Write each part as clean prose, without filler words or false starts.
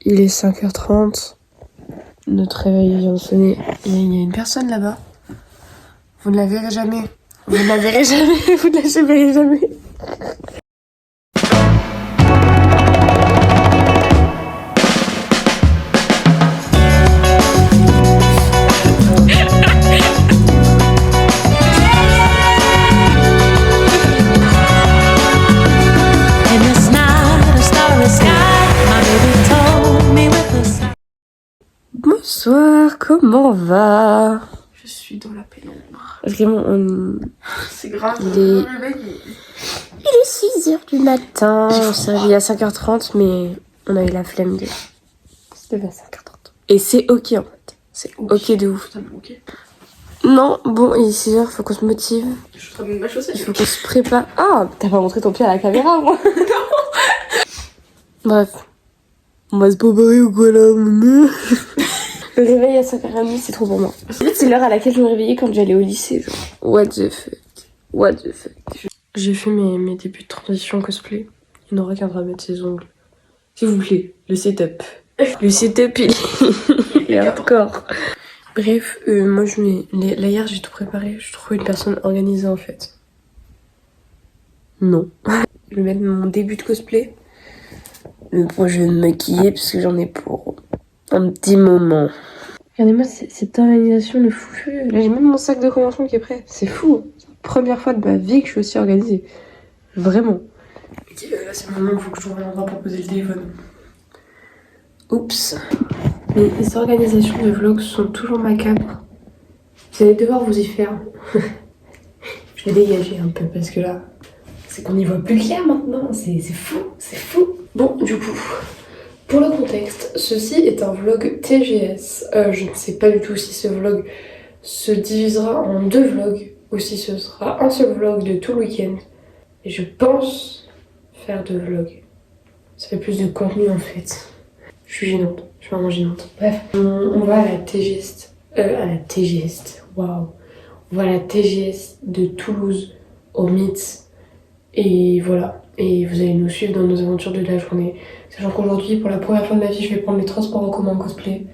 Il est 5h30. Notre réveil vient de sonner. Il y a une personne là-bas. Vous ne la verrez jamais. Vous ne la verrez jamais. Vous ne la verrez jamais. Bonsoir, comment va? Je suis dans la pénombre. Vraiment, C'est grave. Il est 6h du matin. On s'est réveillé à 5h30, mais on a eu la flemme de se lever à 5h30. Et c'est ok en fait. C'est ok de ouf. Totalement ok. Non, bon, il est 6h, faut qu'on se motive. Je suis en train de ma chaussette. Il faut qu'on se prépare. Ah, t'as pas montré ton pied à la caméra, moi? Bref. On va se préparer ou quoi là? Le réveil à 5h30, c'est trop pour moi. En fait, c'est l'heure à laquelle je me réveillais quand j'allais au lycée. Genre, what the fuck? What the fuck? J'ai fait mes débuts de transition cosplay. Il n'aura qu'à mettre ses ongles. S'il vous plaît, le setup. Le setup, il est hardcore. Bref, moi, là, hier, j'ai tout préparé. Je trouvais une personne organisée, en fait. Non. Je vais mettre mon début de cosplay. Mais bon, je vais me maquiller parce que j'en ai pour un petit moment. Regardez-moi cette organisation de fou furieux. Là, j'ai même mon sac de convention qui est prêt. C'est fou. C'est la première fois de ma vie que je suis aussi organisée. Vraiment. Ok, là, c'est le moment où il faut que je trouve un endroit pour poser le téléphone. Oups. Mais les organisations de vlogs sont toujours macabres. Vous allez devoir vous y faire. Je vais dégager un peu parce que là, c'est qu'on y voit plus clair maintenant. C'est fou. C'est fou. Bon, du coup, pour le contexte, ceci est un vlog TGS. Je ne sais pas du tout si ce vlog se divisera en 2 vlogs ou si ce sera un seul vlog de tout le week-end. Et je pense faire 2 vlogs. Ça fait plus de contenu en fait. Je suis gênante, je suis vraiment gênante. Bref, on va à la TGS. Waouh. On va à la TGS de Toulouse au Mythe. Et voilà. Et vous allez nous suivre dans nos aventures de la journée. Sachant qu'aujourd'hui, pour la première fois de ma vie, je vais prendre les transports en commun en cosplay.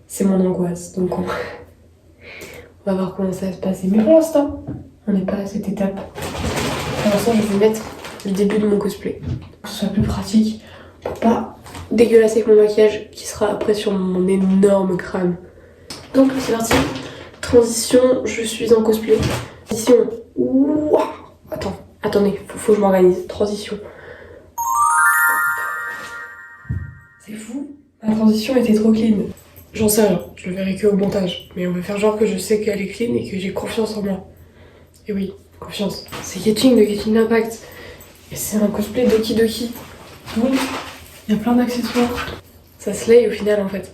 C'est mon angoisse. Donc on va voir comment ça va se passer. Mais pour l'instant, on n'est pas à cette étape. Pour l'instant, je vais mettre le début de mon cosplay. Pour que ce soit plus pratique. Pour pas dégueulasser avec mon maquillage qui sera après sur mon énorme crâne. Donc c'est parti. Transition, je suis en cosplay. Transition. Ouah. Attendez, faut que je m'organise. Transition. C'est fou. La transition était trop clean. J'en sais rien, je le verrai que au montage. Mais on va faire genre que je sais qu'elle est clean et que j'ai confiance en moi. Et oui, confiance. C'est Getting de Getting Impact. Et c'est un cosplay Doki Doki. Donc, il y a plein d'accessoires. Ça se lay au final en fait.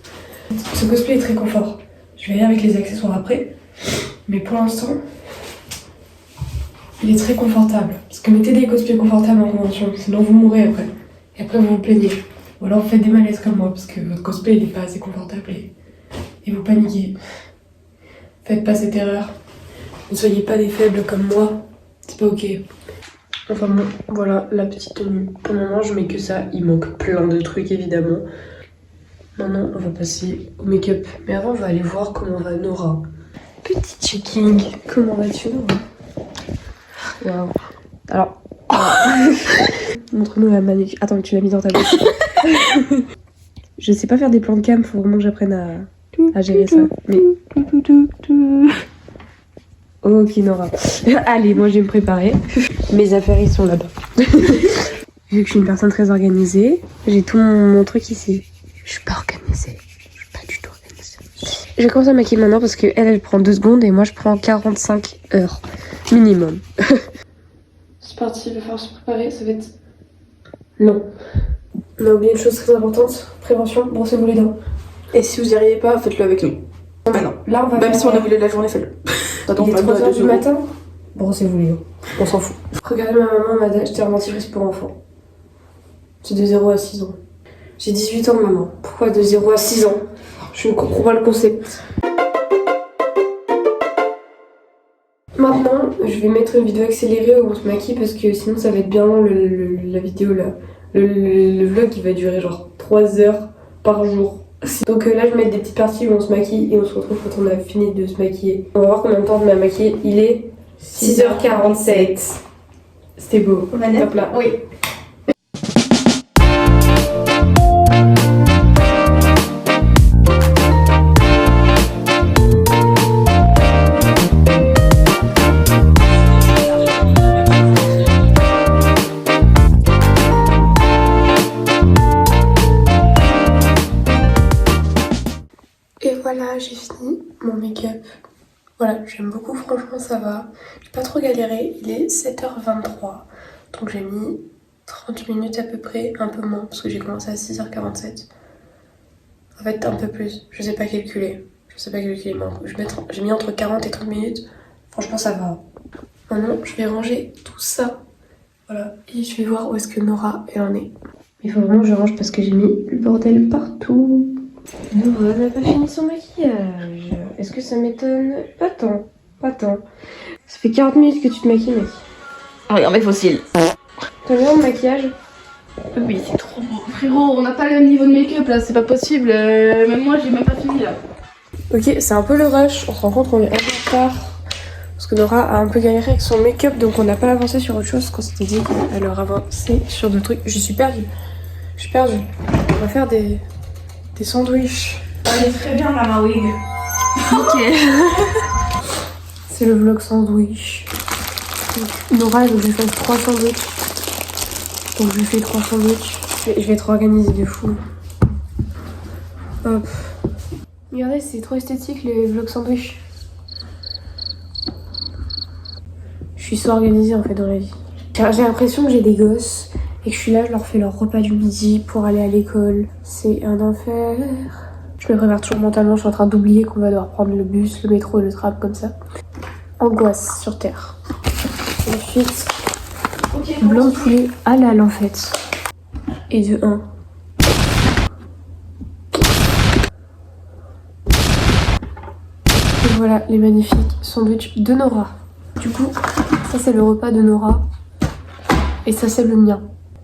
Ce cosplay est très confort. Je vais aller avec les accessoires après. Mais pour l'instant, il est très confortable. Parce que mettez des cosplays confortables en convention, sinon vous mourrez après. Et après vous vous plaignez. Ou alors vous faites des malaises comme moi, parce que votre cosplay il est pas assez confortable et vous paniquez. Faites pas cette erreur. Ne soyez pas des faibles comme moi. C'est pas ok. Enfin bon, voilà la petite tenue. Pour le moment je mets que ça. Il manque plein de trucs évidemment. Maintenant on va passer au make-up. Mais avant on va aller voir comment va Nora. Petit checking. Comment vas-tu Nora? Waouh. Alors, montre-nous la manip. Attends, mais tu l'as mis dans ta bouche. Je sais pas faire des plans de cam, faut vraiment que j'apprenne à gérer ça. Mais... Ok Nora. Allez, moi je vais me préparer. Mes affaires ils sont là-bas. Vu que je suis une personne très organisée, j'ai tout mon truc ici. Je suis pas organisée. Je suis pas du tout organisée. Je vais commencer à maquiller maintenant parce que elle prend 2 secondes et moi je prends 45 heures. Minimum. C'est parti, il va falloir se préparer, ça va être long. On a oublié une chose très importante, prévention, brossez-vous les dents. Et si vous n'y arrivez pas, faites-le avec nous. Bah non. Là, on va même faire... si on a voulu la journée, faites-le. Il est 3h du matin, brossez-vous les dents. On s'en fout. Regardez ma maman m'a acheté un dentifrice pour enfants. C'est de 0 à 6 ans. J'ai 18 ans maman. Pourquoi de 0 à 6 ans? Je ne comprends pas le concept. Maintenant, je vais mettre une vidéo accélérée où on se maquille parce que sinon ça va être bien long la vidéo là. Le vlog il va durer genre 3 heures par jour. Donc là, je vais mettre des petites parties où on se maquille et on se retrouve quand on a fini de se maquiller. On va voir combien de temps on a maquillé. Il est 6h47. C'était beau. On va naître. Top là. Oui. Et voilà, j'ai fini mon make-up. Voilà, j'aime beaucoup, franchement ça va. J'ai pas trop galéré, il est 7h23. Donc j'ai mis 30 minutes à peu près, un peu moins, parce que j'ai commencé à 6h47. En fait, un peu plus, je sais pas calculer. Mais j'ai mis entre 40 et 30 minutes. Franchement ça va. Maintenant, je vais ranger tout ça. Voilà, et je vais voir où est-ce que Nora elle en est. Il faut vraiment que je range parce que j'ai mis le bordel partout. Nora n'a pas fini son maquillage. Est-ce que ça m'étonne? Pas tant, pas tant. Ça fait 40 minutes que tu te maquilles, mec. Regarde mes fossiles. T'as vu mon maquillage? Oui, c'est trop beau. Frérot, on n'a pas le même niveau de make-up là, c'est pas possible. Même moi, j'ai même pas fini là. Ok, c'est un peu le rush. On se rend compte qu'on est un peu en retard. Parce que Nora a un peu galéré avec son make-up, donc on n'a pas avancé sur autre chose qu'on s'était dit qu'elle aurait avancé sur d'autres trucs. Je suis perdue. Je suis perdue. On va faire des sandwichs. Elle est très bien là, ma wig. Ok. C'est le vlog sandwich. Donc, Nora, elle veut que je fasse 3 sandwichs. Donc je lui fais 3 sandwichs. Je vais être organisée de fou. Hop. Regardez, c'est trop esthétique les vlogs sandwich. Je suis so organisée en fait dans la vie. J'ai l'impression que j'ai des gosses et que je suis là, je leur fais leur repas du midi pour aller à l'école. C'est un enfer. Je me prépare toujours mentalement, je suis en train d'oublier qu'on va devoir prendre le bus, le métro et le tram comme ça. Angoisse sur terre. Ensuite, blanc de poulet halal en fait. Et de 1. Et voilà les magnifiques sandwichs de Nora. Du coup, ça c'est le repas de Nora. Et ça c'est le mien.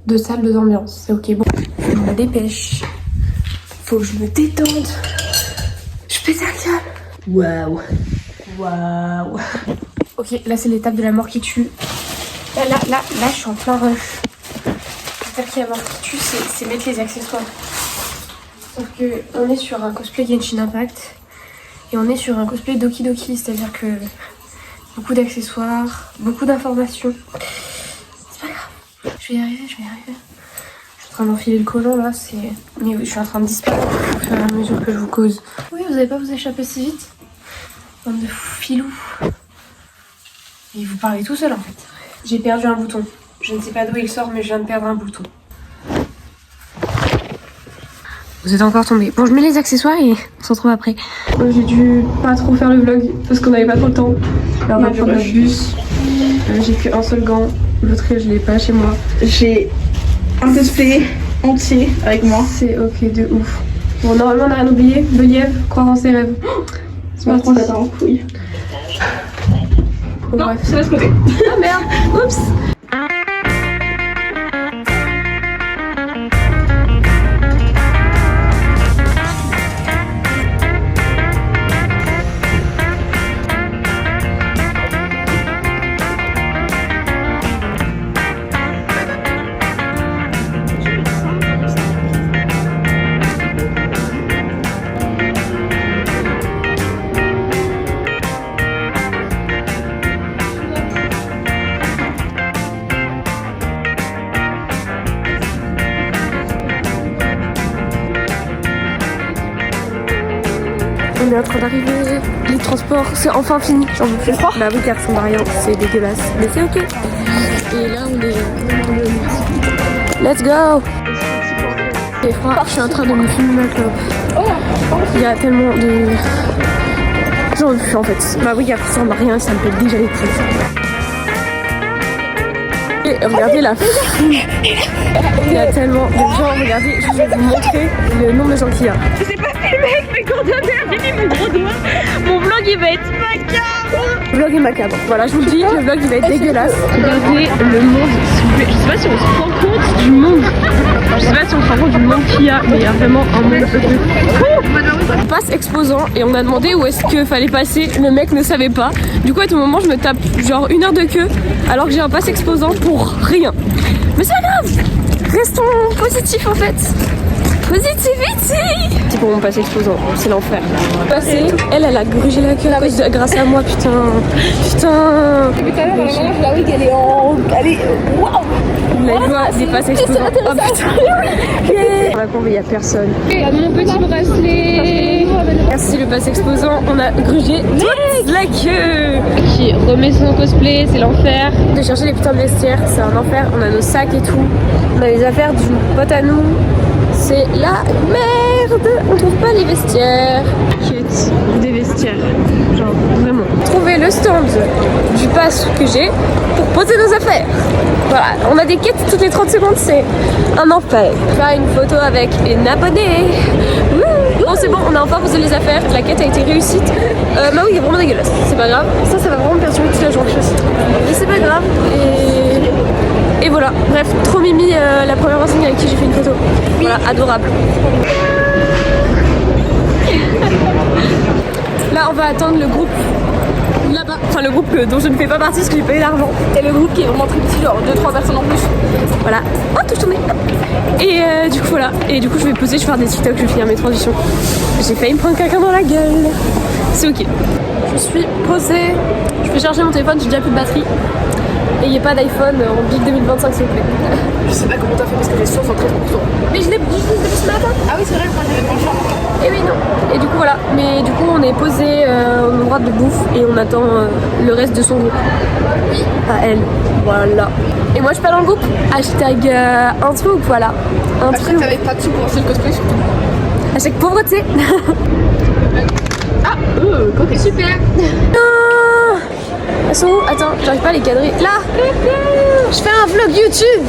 2 salles, 2 ambiances. C'est ok. Bon, on la dépêche. Faut que je me détende. Je pète un câble. Waouh. Waouh. Ok, là c'est l'étape de la mort qui tue. Là, je suis en plein rush. L'étape qui la mort qui tue, c'est mettre les accessoires. Sauf que on est sur un cosplay Genshin Impact. Et on est sur un cosplay Doki Doki, c'est-à-dire que beaucoup d'accessoires, beaucoup d'informations. C'est pas grave. Je vais y arriver. Je suis en train d'enfiler le collant là, mais oui, je suis en train de disparaître au fur et à mesure que je vous cause. Oui, vous allez pas vous échapper si vite. Bande de filous. Et vous parlez tout seul en fait. J'ai perdu un bouton. Je ne sais pas d'où il sort, mais je viens de perdre un bouton. Vous êtes encore tombé. Bon, je mets les accessoires et on se retrouve après. J'ai dû pas trop faire le vlog parce qu'on n'avait pas trop le temps. Là, on va prendre le bus. J'ai qu'un seul gant. L'autre, je l'ai pas chez moi. J'ai un cosplay entier avec moi. C'est ok de ouf. Bon, normalement, on n'a rien oublié. Beliève, croire en ses rêves. C'est On va parti. prendre ça en couille. Bon, Non, bref. c'est de ce côté. Ah merde. Oups. On est en train d'arriver. Les transports, c'est enfin fini. J'en veux plus. Bah oui, car ça ressemble à rien. C'est dégueulasse. Mais c'est ok. Et là, on est. Let's go! C'est froid. Je suis en train de me fumer ma clope. Il y a tellement de. J'en veux plus en fait. Bah oui, car ça ressemble à rien. Ça me fait déjà les couilles. Et regardez la foule. Il y a tellement de gens. Regardez, je vais vous montrer le nombre de gens qu'il y a. C'est pas filmé avec mes coordonnées, j'ai mis mon gros doigt. Mon vlog il va être macabre. Le vlog est macabre. Voilà, je vous le dis, le vlog il va être dégueulasse. Regardez le monde, s'il vous plaît. Je sais pas si on se rend compte du monde. Je sais pas si on se rend compte du monde qu'il y a, mais il y a vraiment un monde de fou. On passe exposant et on a demandé où est-ce qu'il fallait passer. Le mec ne savait pas. Du coup, à tout moment, je me tape genre 1 heure de queue alors que j'ai un pass exposant pour rien. Mais c'est pas grave. Restons positifs en fait. Positivity. C'est pour mon pass exposant, c'est l'enfer. Passé, elle a grugé la queue grâce à moi, putain. Depuis tout à l'heure, la wig elle est en. Elle est. Waouh! La joie des passes exposants. Oh putain. Dans la courbe, il n'y a personne. Regarde mon petit bracelet. Merci le pass exposant, on a grugé toute la queue. Qui remet son cosplay, c'est l'enfer. De chercher les putains de vestiaires, c'est un enfer. On a nos sacs et tout. On a les affaires d'une pote à nous. C'est la merde. On trouve pas les vestiaires. Quête des vestiaires. Genre vraiment. Trouver le stand du pass que j'ai pour poser nos affaires. Voilà, on a des quêtes toutes les 30 secondes, c'est un enfer. Faire une photo avec une abonnée. Bon c'est bon, on a enfin posé les affaires, la quête a été réussite. Bah oui, il est vraiment dégueulasse, c'est pas grave. Ça va vraiment me perturber toute la journée. Mais c'est pas grave. Et voilà, bref, trop mimi la première personne avec qui j'ai fait une photo. Voilà, adorable. Là, on va attendre le groupe là-bas. Enfin, le groupe dont je ne fais pas partie parce que j'ai pas eu d'argent. Et le groupe qui est vraiment très petit, genre 2-3 personnes en plus. Voilà. Oh, touche tourné. Et du coup, voilà. Et du coup, je vais poser, je vais faire des TikTok, je vais finir mes transitions. J'ai failli me prendre quelqu'un dans la gueule. C'est ok. Je suis posée. Je vais charger mon téléphone, j'ai déjà plus de batterie. Et il n'y a pas d'iPhone en Big 2025 s'il vous plaît. Je sais pas comment t'as fait parce que les sources sont très courtes. Mais je l'ai depuis ce matin. Ah oui, c'est vrai, moi j'avais pas le choix. Et oui, non. Et du coup, voilà. Mais du coup, on est posé au endroit de bouffe et on attend le reste de son groupe. Oui. À elle. Voilà. Et moi, je suis pas dans le groupe. Hashtag un truc, voilà. Un truc. T'avais pas de sous pour acheter le cosplay surtout. Hashtag pauvreté. Ah, côté. Super. Non. Elles sont où? Attends, j'arrive pas à les cadrer. Là. Je fais un vlog YouTube.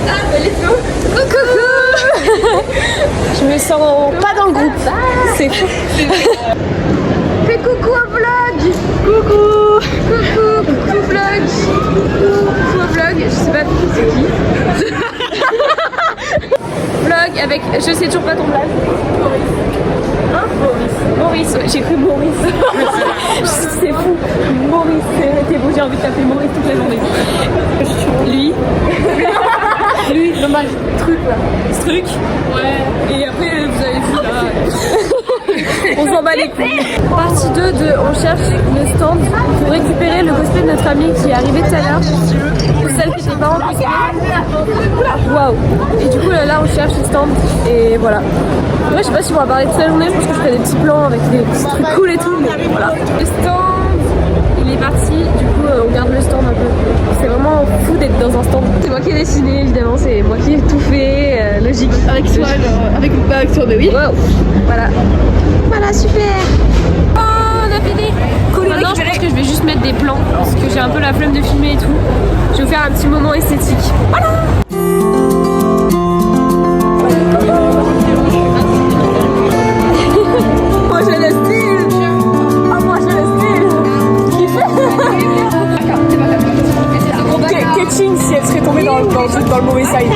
Ah, elle est fou. Coucou. Je me sens pas dans le groupe. C'est fou. Fais coucou un vlog. Coucou vlog. Coucou vlog. Je sais pas c'est qui. Vlog avec. Je sais toujours pas ton blague. Hein? Maurice, ouais, j'ai cru Maurice. C'est fou. Maurice, t'es beau, j'ai envie de t'appeler Maurice toute la journée. Lui, dommage. Truc là. Ce truc. Ouais. Et après, vous avez vu là. On s'en bat les couilles. Partie 2 de on cherche le stand pour récupérer le cosplay de notre amie qui est arrivée tout à l'heure. Celle qui n'était pas en cosplay. Waouh. Et du coup là on cherche le stand et voilà. Moi je sais pas si on va parler toute la journée, je pense que je ferai des petits plans avec des petits trucs cool et tout, mais voilà. Le stand, il est parti, du coup on garde le stand un peu. C'est vraiment fou d'être dans un stand. C'est moi qui ai dessiné évidemment, c'est moi qui ai tout fait, logique. Avec toi, avec toi, mais oui. Wow. Voilà. Voilà, super. Oh, on a fini. Cool. Maintenant je pense que je vais juste mettre des plans parce que j'ai un peu la flemme de filmer et tout. Je vais vous faire un petit moment esthétique. Voilà. Moi j'ai le style. Oh moi j'ai le style. Catching si elle serait tombée dans le mauvais side.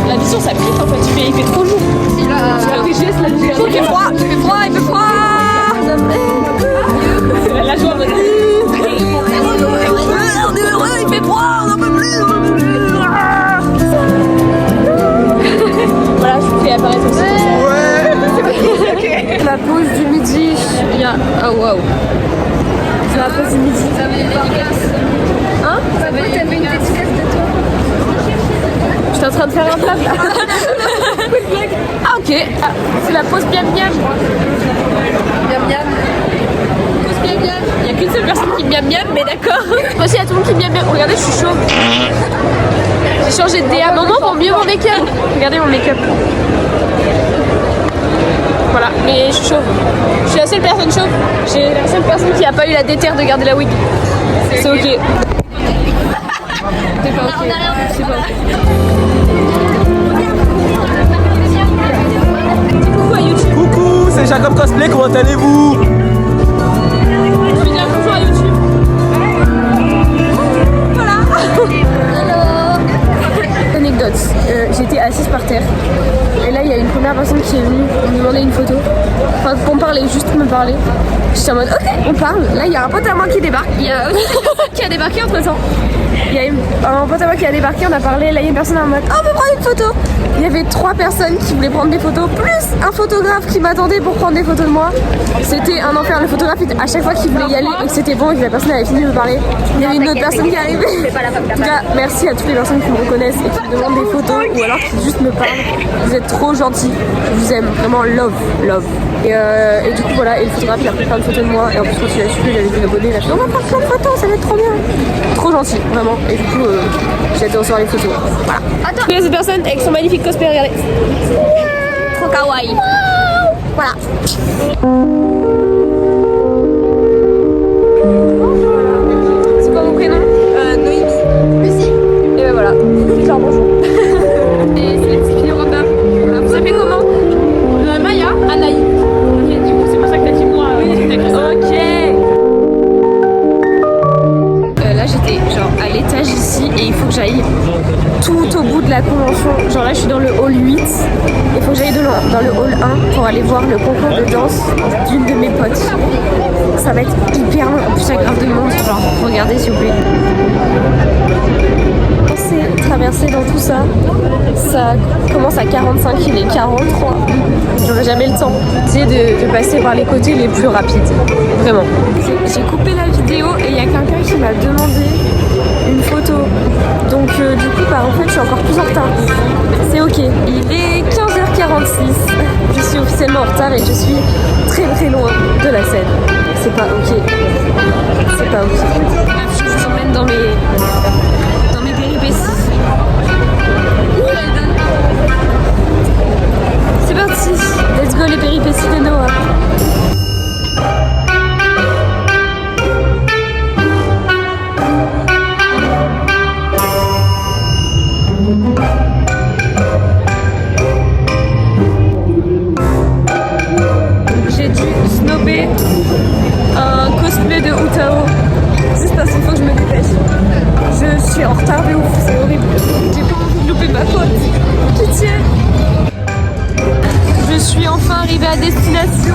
La vision ça pique en fait, il fait trop jour. Il fait froid, il fait froid. La joie. On est heureux, il fait froid, on n'en peut plus. Voilà, je vous fais apparaître aussi. Ouais. La pause du midi, il y a. Oh waouh. C'est la pause du midi. Hein? T'avais une dédicace de toi? J'étais en train de faire un plat. Ah ok. Ah, c'est la pause miam miam. Miam miam. Pause miam miam. Il n'y a qu'une seule personne qui miam miam, mais d'accord. Aussi, il y a tout le monde qui miam miam. Regardez, je suis chauve. J'ai changé de DA moment pour mieux mon make-up. Regardez mon make-up. Voilà, mais je suis chauve. Je suis la seule personne chauve. J'ai la seule personne qui n'a pas eu la déterre de garder la wig. C'est ok. C'est pas ok. C'est pas ok. Coucou à YouTube. Coucou, c'est Jacob Cosplay, comment allez-vous? Je vais dire bonjour à YouTube. Voilà. Hello. j'étais assise par terre. Et là, il y a une première personne qui est venue me demander une photo. Enfin, pour me parler, juste me parler. J'étais en mode, ok, on parle. Là, il y a un pote à moi qui débarque. Il y a qui a débarqué entre temps. Il y a un pote à moi qui a débarqué, on a parlé. Là, il y a une personne en mode, oh, on peut prendre une photo. Il y avait 3 personnes qui voulaient prendre des photos, plus un photographe qui m'attendait pour prendre des photos de moi. C'était un enfer. Le photographe, à chaque fois qu'il voulait y aller et que c'était bon et que la personne avait fini de me parler, il y avait une autre personne qui arrivait. En tout cas, merci à toutes les personnes qui me reconnaissent et qui me demandent des photos ou alors qui juste me parlent. Vous êtes trop gentils. Je vous aime. Vraiment, love. Et du coup, voilà. Et le photographe, il a pris plein de photos de moi. Et en plus, quand il a su, il avait vu l'abonné. Il a fait, on va prendre plein de photos, ça va être trop bien. Trop gentil, vraiment. Et du coup, j'ai hâte de recevoir les photos. Voilà. Attends. Il y a cette personne avec son magnifique cosplay, regardez. Trop kawaii. Voilà. C'est quoi mon prénom? Noémie. Lucie. Et ben voilà. Genre bonjour. Et c'est les petits filles Europa. Voilà. Vous appelez comment? Maya. Anaï. Ok, du coup c'est pour ça que t'as dit moi. Oui, ok. Là j'étais genre à l'étage ici et il faut que j'aille tout au bout de la convention. Genre là je suis dans le hall 8. Il faut que j'aille dans le hall 1 pour aller voir le concours de danse d'une de mes potes. Ça va être hyper long. En plus il y a grave de monde. Genre regardez s'il vous plaît. Traverser dans tout ça, ça commence à 45, il est 43. J'aurais jamais le temps. J'essaie de passer par les côtés les plus rapides. Vraiment. J'ai coupé la vidéo et il y a quelqu'un qui m'a demandé une photo. Donc du coup, bah, en fait, je suis encore plus en retard. C'est ok. Il est 15h46. Je suis officiellement en retard et je suis très loin de la scène. C'est pas ok. C'est pas ok. Bref, je vous emmène dans mes péripéties. C'est parti. Let's go les péripéties de Noah. J'ai dû snobber un cosplay de Utao juste parce qu'il faut que je me dépêche. Je suis en retard de ouf, c'est horrible. J'ai pas envie de louper ma faute. Pitié. Je suis enfin arrivée à destination.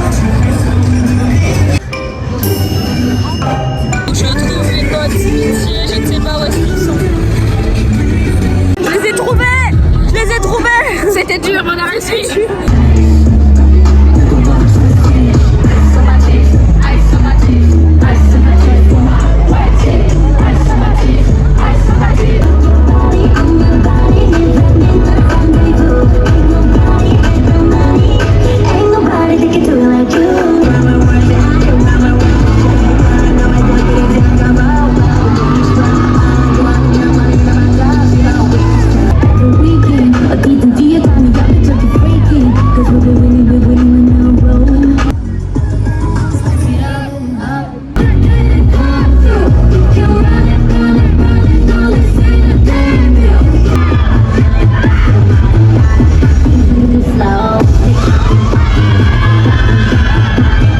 Je trouve une note, pitié, je ne sais pas où est-ce qu'ils sont. Je les ai trouvés. C'était dur, mais on a réussi.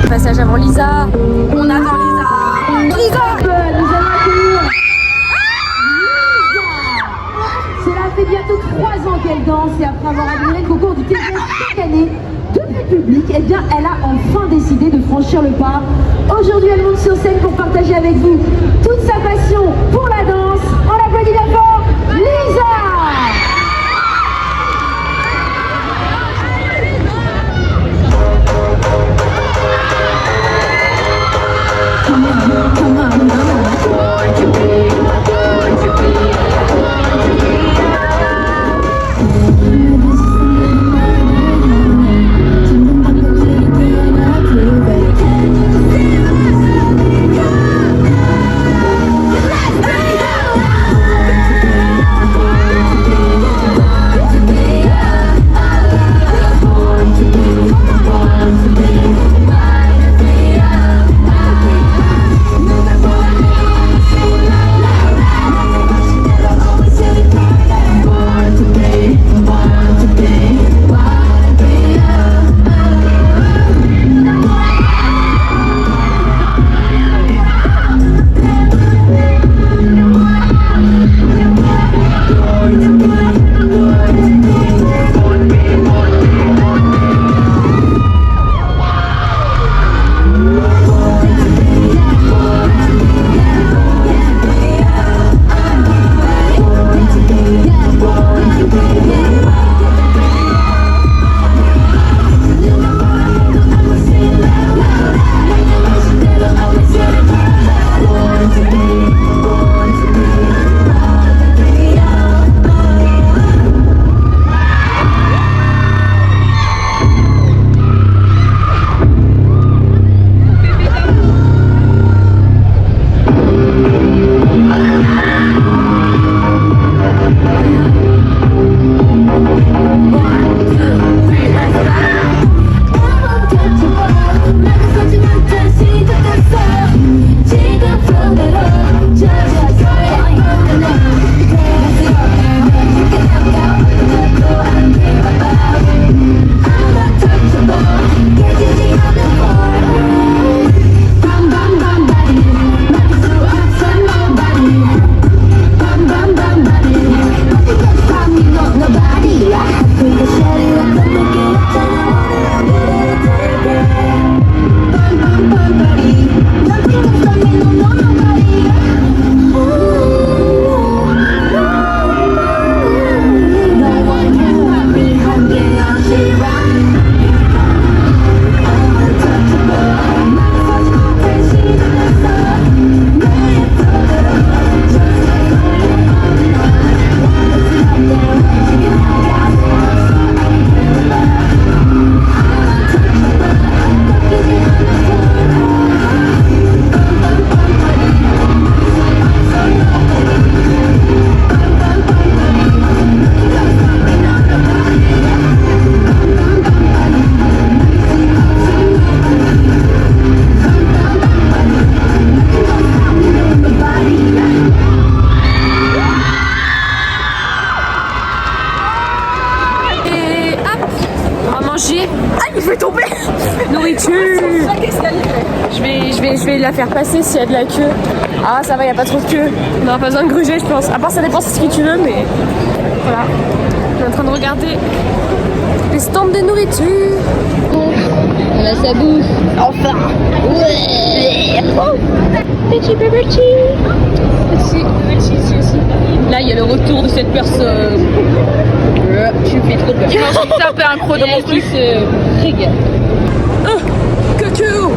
Passage avant Lisa. On attend Lisa. Lisa. Cela fait bientôt 3 ans qu'elle danse et après avoir admiré le concours du TGS chaque année, tout le public, eh bien, elle a enfin décidé de franchir le pas. Aujourd'hui, elle monte sur scène pour partager avec vous toute sa passion pour la danse. On l'applaudit d'abord, Lisa. manger. Ah, il fait tomber. Nourriture. Je vais la faire passer s'il y a de la queue. Ah, ça va, il n'y a pas trop de queue. On n'aura pas besoin de gruger, je pense. À part, ça dépend, c'est ce que tu veux, mais voilà. On est en train de regarder les stands de nourriture. On a sa bouffe. Enfin. Ouais. Petit bubble tea. Petit bubble tea ici aussi. Là, il y a le retour de cette personne. Tu me fais trop peur. C'est un peu un croc dans mon truc. Regarde. Coucou.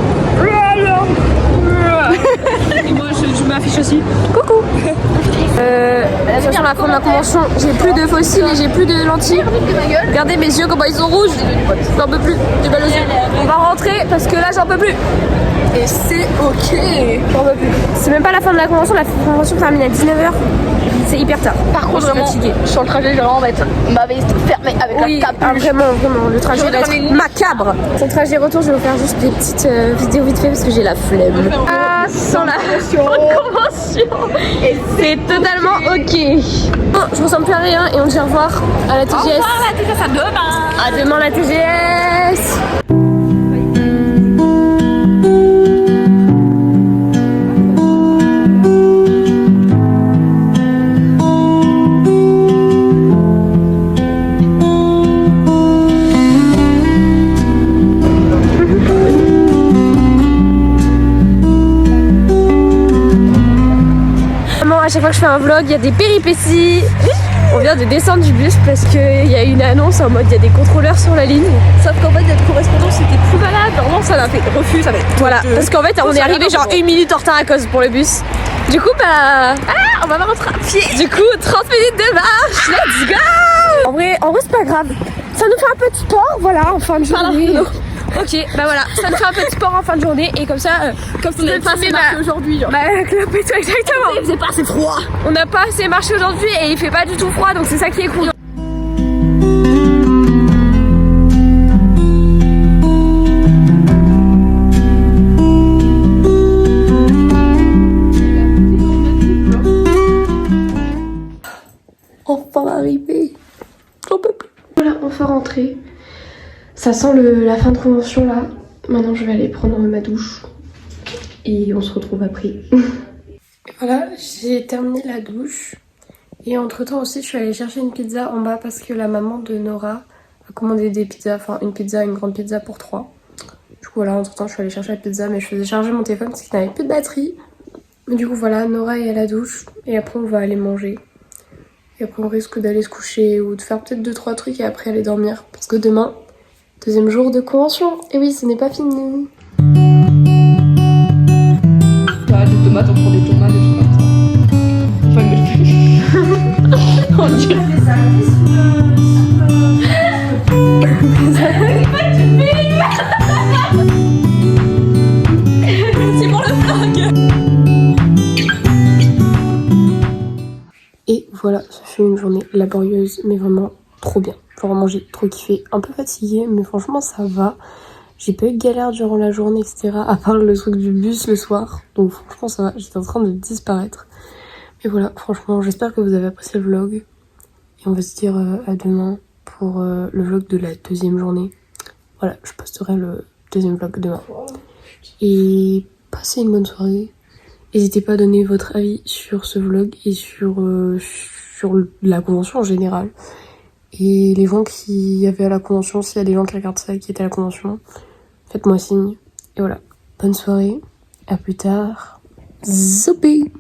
Et moi, je m'affiche aussi. Coucou. Sur la fin de la convention, j'ai plus de fossiles et j'ai plus de lentilles. Regardez mes yeux comment ils sont rouges. J'en peux plus. J'ai mal aux yeux. On va rentrer parce que là j'en peux plus. Et c'est ok. J'en peux plus. C'est même pas la fin de la convention. La convention termine à 19h. C'est hyper tard. Par contre, vraiment, sur le trajet, je vais vraiment mettre ma veste fermée avec oui, la capuche. Ah, vraiment, le trajet va être macabre. Sur le trajet retour, je vais vous faire juste des petites vidéos vite fait parce que j'ai la flemme. Ah, sans la convention. Et c'est totalement ok. Bon, je ressemble plus à rien et on dit au revoir à la TGS. Au revoir la TGS, à demain. À demain la TGS. À chaque fois que je fais un vlog, il y a des péripéties. On vient de descendre du bus parce qu'il y a une annonce en mode il y a des contrôleurs sur la ligne. Sauf qu'en fait notre correspondance était plus malade. Normalement ça l'a fait refus, ça fait. Voilà, parce qu'en fait on est arrivé genre 1 minute en retard à cause pour le bus. Du coup on va rentrer à pied. Du coup 30 minutes de marche, let's go. En vrai c'est pas grave. Ça nous fait un peu de sport, voilà, en fin de journée. Ok, bah voilà, ça me fait un peu de sport en fin de journée et comme ça, comme on a pas assez marché aujourd'hui, genre. Bah, exactement. Il faisait pas assez froid. On n'a pas assez marché aujourd'hui et il fait pas du tout froid, donc c'est ça qui est cool. Enfin arrivé. J'en peux plus. Voilà, enfin rentré. Ça sent la fin de convention là. Maintenant je vais aller prendre ma douche. Et on se retrouve après. Voilà, j'ai terminé la douche. Et entre temps aussi je suis allée chercher une pizza en bas parce que la maman de Nora a commandé des pizzas. Enfin une grande pizza pour 3. Du coup voilà, entre temps je suis allée chercher la pizza mais je faisais charger mon téléphone parce qu'il n'avait plus de batterie. Mais du coup voilà, Nora est à la douche. Et après on va aller manger. Et après on risque d'aller se coucher ou de faire peut-être 2-3 trucs et après aller dormir. Parce que demain... deuxième jour de convention. Et oui, ce n'est pas fini. Bah, des tomates, on prend des tomates, des trucs comme ça. Enfin, mais... On dirait c'est pour le vlog. Et voilà, ça fait une journée laborieuse, mais vraiment trop bien. Vraiment j'ai trop kiffé, un peu fatiguée mais franchement ça va. J'ai pas eu de galère durant la journée etc. À part le truc du bus le soir. Donc franchement ça va, j'étais en train de disparaître. Mais voilà, franchement j'espère que vous avez apprécié le vlog. Et on va se dire à demain pour le vlog de la deuxième journée. Voilà, je posterai le deuxième vlog demain. Et passez une bonne soirée. N'hésitez pas à donner votre avis sur ce vlog et sur la convention en général. Et les gens qui avaient à la convention, s'il y a des gens qui regardent ça et qui étaient à la convention, faites-moi signe. Et voilà, bonne soirée, à plus tard. Zoupi.